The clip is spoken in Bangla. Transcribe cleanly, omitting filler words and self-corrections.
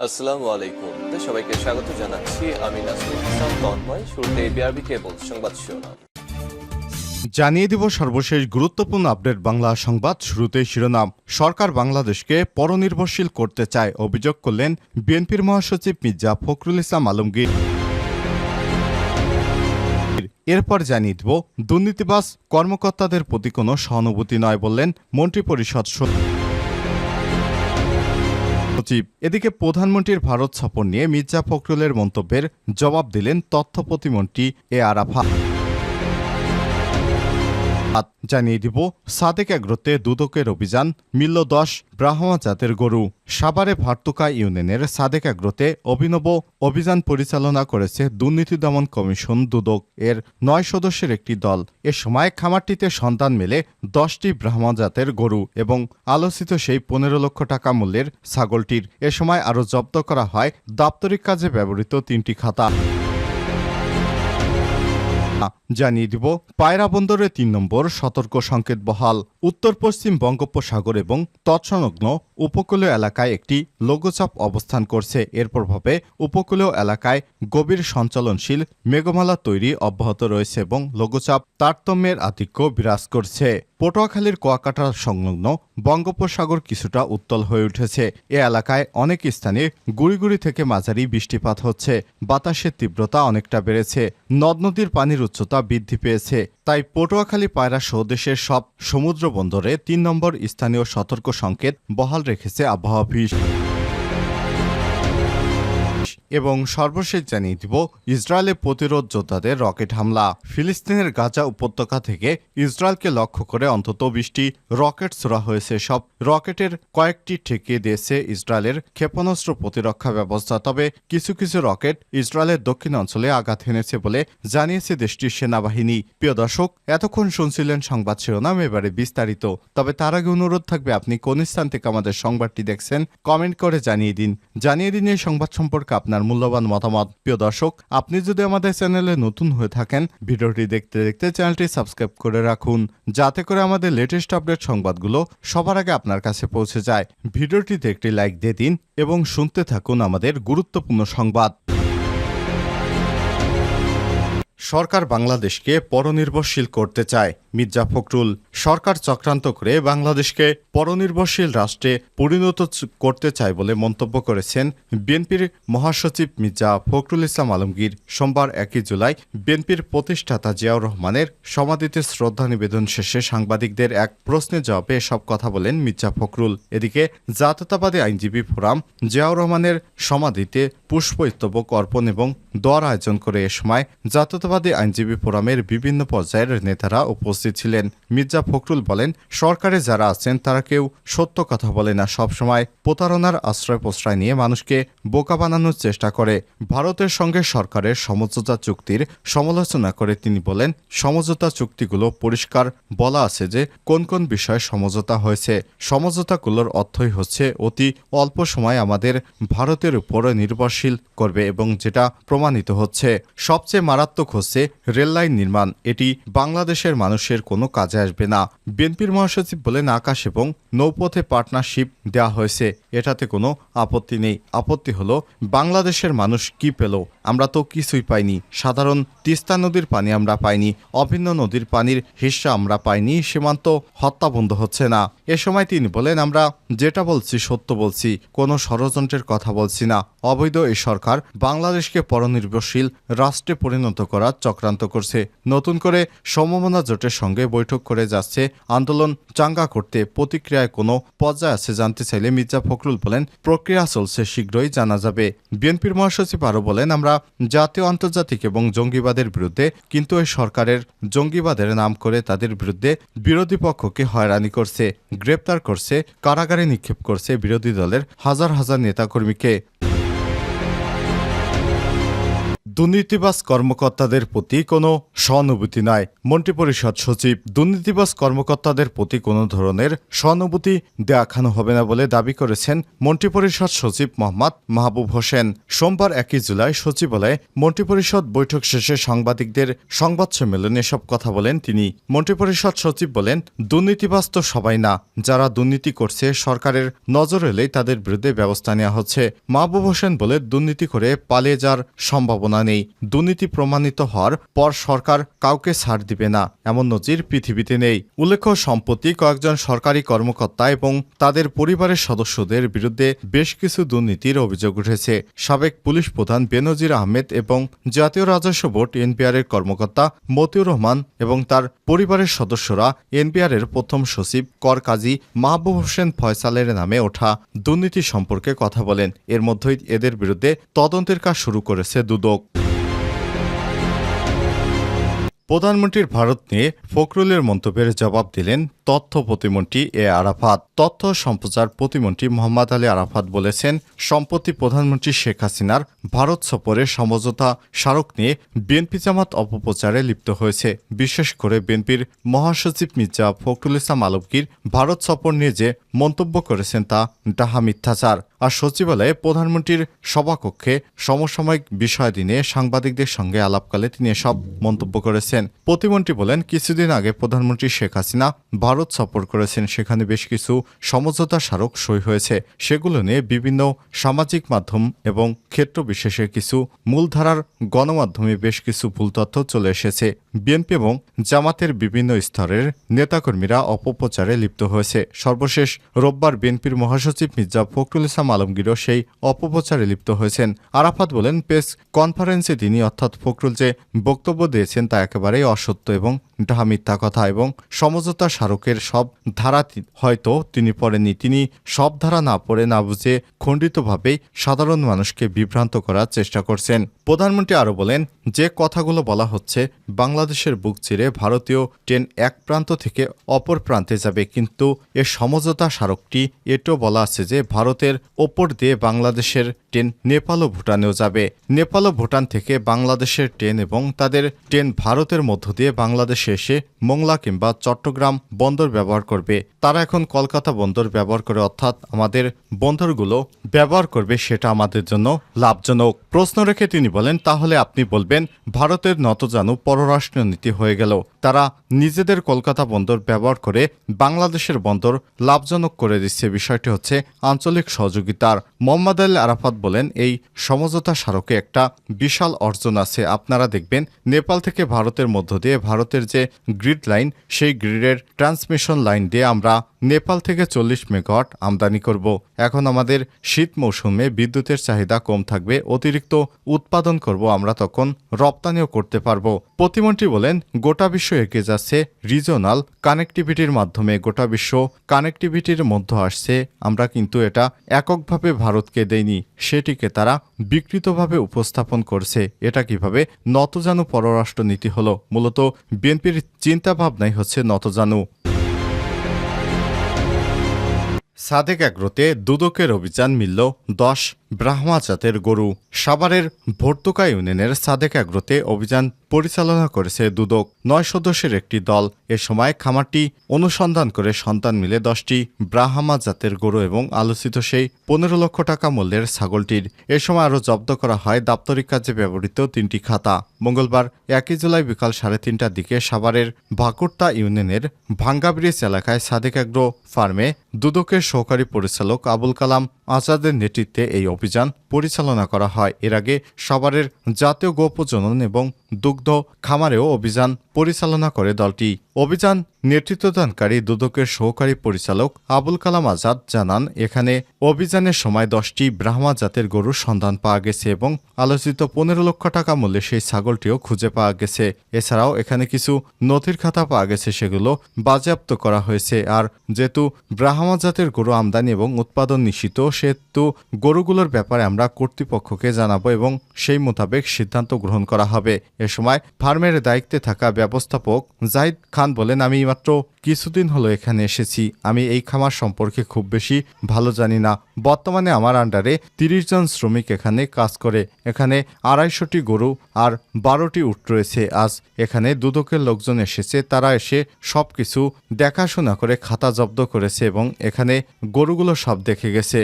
আসসালামু আলাইকুম। সবাইকে স্বাগত জানাচ্ছি। আমি নাসরুল ইসলাম তন্ময়। শুরুতে বিআরবি কেবল সংবাদ শিরোনাম। জানিয়ে দিব সর্বশেষ গুরুত্বপূর্ণ আপডেট বাংলা সংবাদ। শুরুতেই শিরোনাম। সরকার বাংলাদেশকে পরনির্ভরশীল করতে চায়, অভিযোগ করলেন বিএনপির মহাসচিব মির্জা ফখরুল ইসলাম আলমগীর। এরপর জানিয়ে দিব দুর্নীতিবাজ কর্মকর্তাদের প্রতি কোনো সহানুভূতি নয় বললেন মন্ত্রিপরিষদ সচিব। এদিকে প্রধানমন্ত্রীর ভারত সফর নিয়ে মির্জা ফখরুলের মন্তব্যের জবাব দিলেন তথ্য প্রতিমন্ত্রী এ আরাফাত। জানিয়ে দিব সাদেক এগ্রোতে দুদকের অভিযান, মিলল 10 ব্রাহ্মা জাতের গরু। সাভারে ভার্তুকা ইউনিয়নের সাদেক এগ্রোতে অভিনব অভিযান পরিচালনা করেছে দুর্নীতি দমন কমিশন দুদক এর 9 সদস্যের একটি দল। এ সময় খামারটিতে সন্ধান মেলে 10টি ব্রাহ্মা জাতের গরু এবং আলোচিত সেই 15 লক্ষ টাকা মূল্যের ছাগলটির। এ সময় আরও জব্দ করা হয় দাপ্তরিক কাজে ব্যবহৃত 3টি খাতা। জানিয়ে দিব পায়রা বন্দরে 3 নম্বর সতর্ক সংকেত বহাল। উত্তর পশ্চিম বঙ্গোপসাগর এবং তৎসংলগ্ন উপকূলীয় এলাকায় একটি লঘুচাপ অবস্থান করছে। এর প্রভাবে উপকূলীয় এলাকায় গভীর সঞ্চালনশীল মেঘমালা তৈরি অব্যাহত রয়েছে এবং লঘুচাপ তারতম্যের আধিক্য বিরাজ করছে। পটুয়াখালীর কুয়াকাটা সংলগ্ন বঙ্গোপসাগর কিছুটা উত্তাল হয়ে উঠেছে। এ এলাকায় অনেক স্থানে গুড়ি থেকে মাঝারি বৃষ্টিপাত হচ্ছে। বাতাসের তীব্রতা অনেকটা বেড়েছে। নদ নদীর পানির উচ্চতা বৃদ্ধি পেয়েছে। তাই পটুয়াখালী পায়রা সহ দেশের সব সমুদ্র বন্দরে 3 নম্বর স্থানীয় সতর্ক সংকেত বহাল রেখেছে আবহাওয়া অফিস। এবং সর্বশেষ জানিয়ে দিব ইসরায়েলে প্রতিরোধ যোদ্ধাদের রকেট হামলা। ফিলিস্তিনের গাজা উপত্যকা থেকে ইসরায়েলকে লক্ষ্য করে অন্তত 20টি রকেট ছোড়া হয়েছে। সব রকেটের কয়েকটি ঠেকিয়ে দিয়েছে ইসরায়েলের ক্ষেপণাস্ত্র প্রতিরক্ষা ব্যবস্থা। তবে কিছু কিছু রকেট ইসরায়েলের দক্ষিণ অঞ্চলে আঘাত হেনেছে বলে জানিয়েছে দেশটির সেনাবাহিনী। প্রিয় দর্শক, এতক্ষণ শুনছিলেন সংবাদ শিরোনাম, এবারে বিস্তারিত। তবে তার আগে অনুরোধ থাকবে, আপনি কোন স্থান থেকে আমাদের সংবাদটি দেখছেন কমেন্ট করে জানিয়ে দিন এই সংবাদ সম্পর্কে আপনার মূল্যবান মতামত। প্রিয় দর্শক, আপনি যদি আমাদের চ্যানেলে নতুন হয়ে থাকেন, ভিডিওটি দেখতে দেখতে চ্যানেলটি সাবস্ক্রাইব করে রাখুন, যাতে করে আমাদের লেটেস্ট আপডেট সংবাদগুলো সবার আগে আপনার কাছে পৌঁছে যায়। ভিডিওটিতে একটি লাইক দিয়ে দিন এবং শুনতে থাকুন আমাদের গুরুত্বপূর্ণ সংবাদ। সরকার বাংলাদেশকে পরনির্ভরশীল করতে চায়, মির্জা ফখরুল। সরকার চক্রান্ত করে বাংলাদেশকে পরনির্ভরশীল রাষ্ট্রে পরিণত করতে চায় বলে মন্তব্য করেছেন বিএনপির মহাসচিব মির্জা ফখরুল ইসলাম আলমগীর। সোমবার 1 জুলাই বিএনপির প্রতিষ্ঠাতা জিয়াউর রহমানের সমাধিতে শ্রদ্ধা নিবেদন শেষে সাংবাদিকদের এক প্রশ্নের জবাবে এসব কথা বলেন মির্জা ফখরুল। এদিকে জাতীয়তাবাদী আইনজীবী ফোরাম জিয়াউর রহমানের সমাধিতে পুষ্পস্তবক অর্পণ এবং দোয়ার আয়োজন করে। এ সময় জাতীয়তাবাদী আইনজীবী ফোরামের বিভিন্ন পর্যায়ের নেতারা উপস্থিত ছিলেন। মির্জা ফখরুল বলেন, সরকারে যারা আছেন তারা কেউ সত্য কথা বলে না, সবসময় প্রতারণার আশ্রয় প্রশ্রয় নিয়ে মানুষকে বোকা বানানোর চেষ্টা করে। ভারতের সঙ্গে সরকারের সমঝোতা চুক্তির সমালোচনা করে তিনি বলেন, সমঝোতা চুক্তিগুলো পরিষ্কার বলা আছে যে কোন কোন বিষয়ে সমঝোতা হয়েছে। সমঝোতাগুলোর অর্থই হচ্ছে অতি অল্প সময় আমাদের ভারতের উপর নির্ভরশীল করবে এবং যেটা প্রমাণিত হচ্ছে। সবচেয়ে মারাত্মক হচ্ছে রেললাইন নির্মাণ। এটি বাংলাদেশের মানুষের কোনো কাজে আসবে না। বিএনপির মহাসচিব বলেন, আকাশ এবং নৌপথে পার্টনারশিপ দেওয়া হয়েছে, এটাতে কোনো আপত্তি নেই। আপত্তি হলো বাংলাদেশের মানুষ কি পেল? আমরা তো কিছুই পাইনি। সাধারণ তিস্তা নদীর পানি আমরা পাইনি, অভিন্ন নদীর পানির হিস্সা আমরা পাইনি, সীমান্ত হত্যা বন্ধ হচ্ছে না। এ সময় তিনি বলেন, আমরা যেটা বলছি সত্য বলছি, কোনো ষড়যন্ত্রের কথা বলছি না। অবৈধ এই সরকার বাংলাদেশকে পরনির্ভরশীল রাষ্ট্রে পরিণত করার চক্রান্ত করছে। নতুন করে সমমনা জোটের সঙ্গে বৈঠক করে যাচ্ছে আন্দোলন চাঙ্গা করতে। প্রতিক্রিয়ায় কোনো পর্যায়ে আছে জানতে চাইলে মির্জা ফখরুল বলেন, প্রক্রিয়া চলছে, শীঘ্রই জানা যাবে। বিএনপির মহাসচিব আরও বলেন, আমরা জাতীয়, আন্তর্জাতিক এবং জঙ্গিবাদের বিরুদ্ধে, কিন্তু এই সরকারের জঙ্গিবাদের নাম করে তাদের বিরুদ্ধে বিরোধী পক্ষকে হয়রানি করছে, গ্রেপ্তার করছে, কারাগারে নিক্ষেপ করছে বিরোধী দলের হাজার হাজার নেতাকর্মীকে। দুর্নীতিবাজ কর্মকর্তাদের প্রতি কোনো সহানুভূতি নয়। মন্ত্রিপরিষদ সচিব দুর্নীতিবাজ কর্মকর্তাদের প্রতি কোনো ধরনের সহানুভূতি দেখানো হবে না বলে দাবি করেছেন মন্ত্রিপরিষদ সচিব মোহাম্মদ মাহবুব হোসেন। সোমবার 1 জুলাই সচিবালয়ে মন্ত্রিপরিষদ বৈঠক শেষে সাংবাদিকদের সংবাদ সম্মেলনে এসব কথা বলেন তিনি। মন্ত্রিপরিষদ সচিব বলেন, দুর্নীতিবাজ তো সবাই না, যারা দুর্নীতি করছে সরকারের নজর এলেই তাদের বিরুদ্ধে ব্যবস্থা নেওয়া হচ্ছে। মাহবুব হোসেন বলে, দুর্নীতি করে পালিয়ে যাওয়ার সম্ভাবনা নেই। দুর্নীতি প্রমাণিত হওয়ার পর সরকার কাউকে ছাড় দিবে না, এমন নজির পৃথিবীতে নেই। উল্লেখ্য, সম্প্রতি কয়েকজন সরকারি কর্মকর্তা এবং তাদের পরিবারের সদস্যদের বিরুদ্ধে বেশ কিছু দুর্নীতির অভিযোগ উঠেছে। সাবেক পুলিশ প্রধান বেনজির আহমেদ এবং জাতীয় রাজস্ব বোর্ড এনবিআরের কর্মকর্তা মতিউর রহমান এবং তার পরিবারের সদস্যরা এনবিআরের প্রথম সচিব কর কাজী মাহবুব হোসেন ফয়সালের নামে ওঠা দুর্নীতি সম্পর্কে কথা বলেন। এর মধ্যেই এদের বিরুদ্ধে তদন্তের কাজ শুরু করেছে দুদক। প্রধানমন্ত্রীর ভারত নিয়ে ফখরুলের মন্তব্যের জবাব দিলেন তথ্য প্রতিমন্ত্রী আরাফাত। তথ্য সম্প্রচার প্রতিমন্ত্রী মোহাম্মদ আলী আরাফাত বলেছেন, সম্প্রতি প্রধানমন্ত্রী শেখ হাসিনার ভারত সফরে সমঝোতা স্মারক নিয়ে বিএনপি জামাত অপপ্রচারে লিপ্ত হয়েছে। বিশেষ করে বিএনপির মহাসচিব মির্জা ফখরুল ইসলাম আলমগীর ভারত সফর নিয়ে যে মন্তব্য করেছেন তা ডাহা মিথ্যাচার। আর সচিবালয়ে প্রধানমন্ত্রীর সভাকক্ষে সমসাময়িক বিষয়াদি নিয়ে সাংবাদিকদের সঙ্গে আলাপকালে তিনি এসব মন্তব্য করেছেন। প্রতিমন্ত্রী বলেন, কিছুদিন আগে প্রধানমন্ত্রী শেখ হাসিনা ভারত সফর করেছেন, সেখানে বেশ কিছু সমঝোতা স্মারক সই হয়েছে। সেগুলো নিয়ে বিভিন্ন সামাজিক মাধ্যম এবং ক্ষেত্র বিশেষে কিছু মূলধারার গণমাধ্যমে বেশ কিছু ভুল তথ্য চলে এসেছে। বিএনপি এবং জামাতের বিভিন্ন স্তরের নেতাকর্মীরা অপপ্রচারে লিপ্ত হয়েছে। সর্বশেষ রোববার বিএনপির মহাসচিব মির্জা ফখরুল ইসলাম আলমগীরও সেই অপপ্রচারে লিপ্ত হয়েছেন। আরাফাত বলেন, প্রেস কনফারেন্সে তিনি অর্থাৎ ফখরুল যে বক্তব্য দিয়েছেন তা একেবারেই অসত্য এবং ডাহা মিথ্যা কথা এবং সমঝোতা স্মারকের সব ধারা হয়তো তিনি পড়েননি। তিনি সব ধারা না পড়ে না বুঝে খণ্ডিতভাবেই সাধারণ মানুষকে বিভ্রান্ত করার চেষ্টা করছেন। প্রধানমন্ত্রী আরও বলেন, যে কথাগুলো বলা হচ্ছে বাংলাদেশের বুক চিরে ভারতীয় ট্রেন এক প্রান্ত থেকে অপর প্রান্তে যাবে, কিন্তু এ সমঝোতা স্মারকটি এটাও বলা আছে যে ভারতের ওপর দিয়ে বাংলাদেশের ট্রেন নেপাল ও ভুটানেও যাবে। নেপাল ও ভুটান থেকে বাংলাদেশের ট্রেন এবং তাদের ট্রেন ভারতের মধ্য দিয়ে বাংলাদেশে এসে মোংলা কিংবা চট্টগ্রাম বন্দর ব্যবহার করবে। তারা এখন কলকাতা বন্দর ব্যবহার করে, অর্থাৎ আমাদের বন্দরগুলো ব্যবহার করবে, সেটা আমাদের জন্য লাভজনক। প্রশ্ন রেখে তিনি বলেন, তাহলে আপনি বলবেন ভারতের নতজানু পররাষ্ট্রনীতি হয়ে গেল। তারা নিজেদের কলকাতা বন্দর ব্যবহার করে বাংলাদেশের বন্দর লাভজনক করে দিচ্ছে। বিষয়টি হচ্ছে আঞ্চলিক সহযোগিতার। মোহাম্মদ আলী আরাফাত বলেন, এই সমঝোতা স্মারকে একটা বিশাল অর্জন আছে। আপনারা দেখবেন নেপাল থেকে ভারতের মধ্য দিয়ে ভারতের যে গ্রিড লাইন, সেই গ্রিডের ট্রান্সমিশন লাইন দিয়ে আমরা নেপাল থেকে 40 মেগাওয়াট আমদানি করব। এখন আমাদের শীত মৌসুমে বিদ্যুতের চাহিদা কম থাকবে, অতিরিক্ত উৎপাদন করব, আমরা তখন রপ্তানিও করতে পারবো। প্রতিমন্ত্রী বলেন, গোটা বিশ্ব এগিয়ে যাচ্ছে রিজনাল কানেক্টিভিটির মাধ্যমে, গোটা বিশ্ব কানেক্টিভিটির মধ্যে আসছে। আমরা কিন্তু এটা এককভাবে ভারতকে দেইনি, সেটিকে তারা বিকৃতভাবে উপস্থাপন করছে। এটা কিভাবে নতজানু পররাষ্ট্রনীতি হলো? মূলত বিএনপির চিন্তাভাবনাই হচ্ছে নতজানু। সাদেক এগ্রোতে দুদকের অভিযান, মিলল 10 ব্রাহ্মা জাতের গরু। সাভারের ভর্তুকা ইউনিয়নের সাদেক এগ্রোতে অভিযান পরিচালনা করেছে দুদক 9 সদস্যের একটি দল। এ সময় খামারটি অনুসন্ধান করে সন্ধান মিলে 10টি ব্রাহ্মা জাতের গরু এবং আলোচিত সেই 15 লক্ষ টাকা মূল্যের ছাগলটির। এ সময় আরও জব্দ করা হয় দাপ্তরিক কাজে ব্যবহৃত 3টি খাতা। মঙ্গলবার 1 জুলাই বিকাল 3:30টার দিকে সাভারের ভাকুরতা ইউনিয়নের ভাঙ্গা ব্রিজ এলাকায় সাদেক এগ্রো ফার্মে দুদকের সহকারী পরিচালক আবুল কালাম আজাদের নেতৃত্বে এই অভিযান পরিচালনা করা হয়। এর আগে সাভারের জাতীয় গো প্রজনন এবং দুগ্ধ খামারেও অভিযান পরিচালনা করে দলটি। অভিযান নেতৃত্বদানকারী দুদকের সহকারী পরিচালক আবুল কালাম আজাদ জানান, এখানে অভিযানের সময় 10টি ব্রাহ্মা জাতের গরুর সন্ধান পাওয়া গেছে এবং আলোচিত 15 লক্ষ টাকা মূল্যে সেই ছাগলটিও খুঁজে পাওয়া গেছে। এছাড়াও এখানে কিছু নথির খাতা পাওয়া গেছে, সেগুলো বাজেয়াপ্ত করা হয়েছে। আর যেহেতু ব্রাহ্মা জাতের গরু আমদানি এবং উৎপাদন নিষিদ্ধ, সেহেতু গরুগুলোর ব্যাপারে আমরা কর্তৃপক্ষকে জানাবো এবং সেই মোতাবেক সিদ্ধান্ত গ্রহণ করা হবে। এ সময় ফার্মের দায়িত্বে থাকা ব্যবস্থাপক জাহিদ খান বলেন, আমি মাত্র কিছুদিন হলো এখানে এসেছি। আমি এই খামার সম্পর্কে খুব বেশি ভালো জানি না। বর্তমানে আমার আন্ডারে 30 জন শ্রমিক এখানে কাজ করে। এখানে 250টি গরু আর 12টি উট রয়েছে। আজ এখানে দুদকের লোকজন এসেছে। তারা এসে সবকিছু দেখাশোনা করে খাতা জব্দ করেছে এবং এখানে গরুগুলো সব দেখে গেছে।